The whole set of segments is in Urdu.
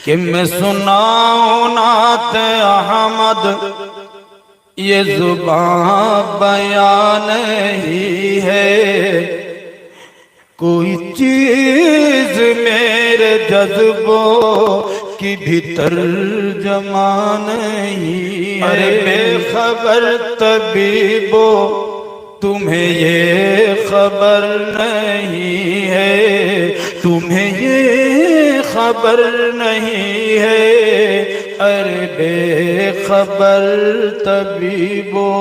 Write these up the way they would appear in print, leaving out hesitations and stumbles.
کہ میں سناؤں نعت احمد، یہ زبان بیان نہیں ہے، کوئی چیز میرے جذبوں کی بھی ترجمہ نہیں ہے۔ ارے بے خبر طبیبو تمہیں یہ خبر نہیں ہے، تمہیں یہ خبر نہیں ہے۔ ارے بے خبر طبیبو،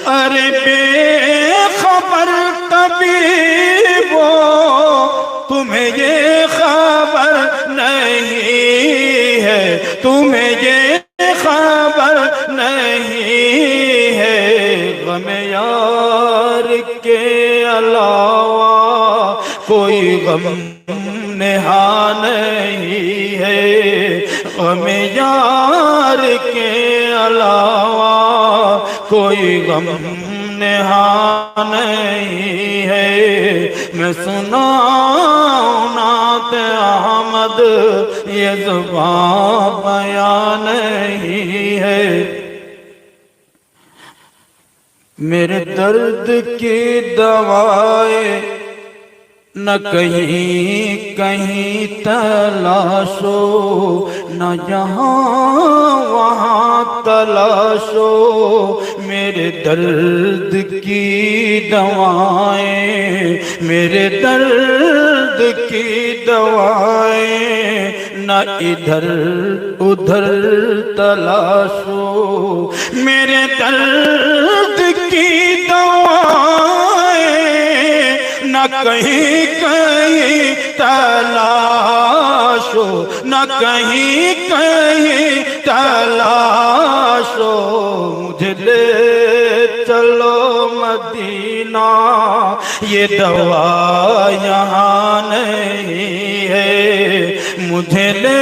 ارے بے خبر طبیبو تمہیں یہ خبر نہیں ہے، تمہیں یہ خبر نہیں ہے۔ غم یار کے علاوہ کوئی غم نہا نہیں ہے، غم یار کے علاوہ کوئی غم نہا نہیں ہے۔ میں سناؤں نعت احمد، یہ زبان بیان نہیں ہے۔ میرے درد کی دوائیں نہ کہیں کہیں تلاشو، نہ یہاں وہاں تلاشو۔ میرے درد کی دوائیں، میرے درد کی دوائیں نہ ادھر ادھر تلاشو۔ میرے درد کی دوائیں نہ کہیں کہیں تلاشو، نہ کہیں کہیں تلاشو۔ مجھے لے چلو مدینہ، یہ دوا یہاں نہیں ہے۔ مجھے لے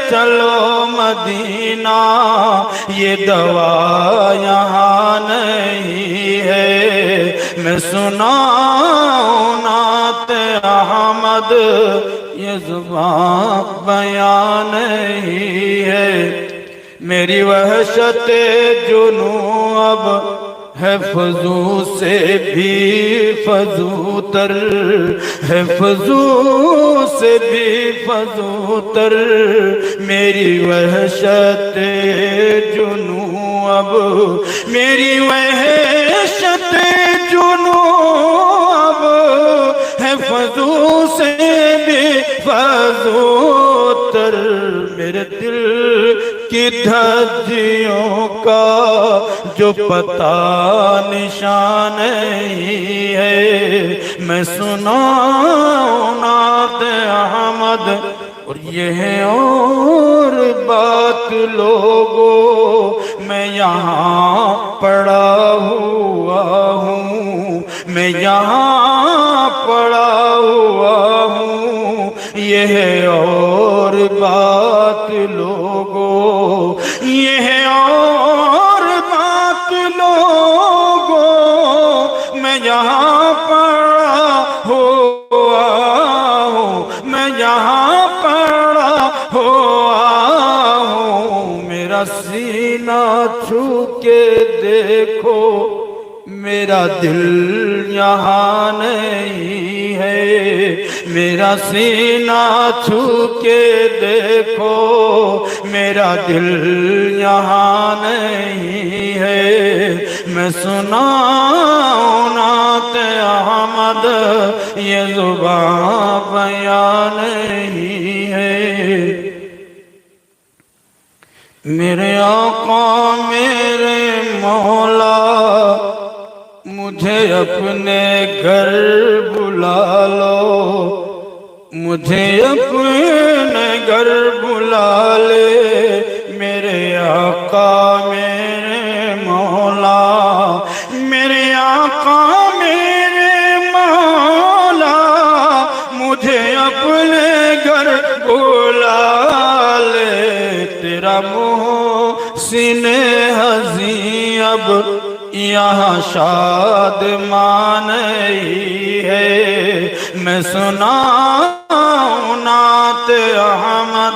چلو مدینہ، یہ دوا یہاں نہیں ہے۔ میں سناؤں نعت احمد، یہ زبان بیان نہیں ہے۔ میری وحشت جنوں اب ہے فضو سے بھی فضو تر، ہے فضو سے بھی فضو تر۔ میری وحشت جنوں اب، میری وحشت جنوں اب ہے فضو سے بھی فضو تر۔ میرے دل کی دھجیوں کا جو پتہ نشان نہیں ہے۔ میں سناؤں نعت احمد، اور یہ ہے اور بات لوگوں، میں یہاں پڑا ہوا ہوں، میں یہاں پڑا ہوا ہوں۔ یہ ہے اور بات لوگوں، یہ ہے اور بات لوگوں، میں یہاں پڑا ہوا ہوں، میں یہاں پڑا ہوا ہوں۔ میرا سینہ چھو کے دیکھو، میرا دل یہاں نہیں ہے۔ میرا سینہ چھو کے دیکھو، میرا دل یہاں نہیں ہے۔ میں سناؤں نعت احمد، یہ زبان بیان نہیں ہے۔ میرے آقا میرے مولا، مجھے اپنے گھر بلا لو، مجھے اپنے گھر بلا لے۔ میرے آقا میرے مولا، میرے آقا میرے مولا، مجھے اپنے گھر بلا لے۔ تیرا محسن حزین اب یہاں شادمان نہیں ہے۔ میں سناؤں نعت احمد،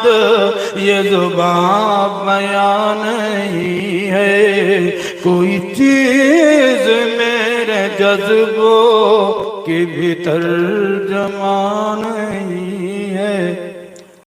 یہ زبان بیان نہیں ہے، کوئی چیز میرے جذبوں کی بھی ترجمہ نہیں ہے۔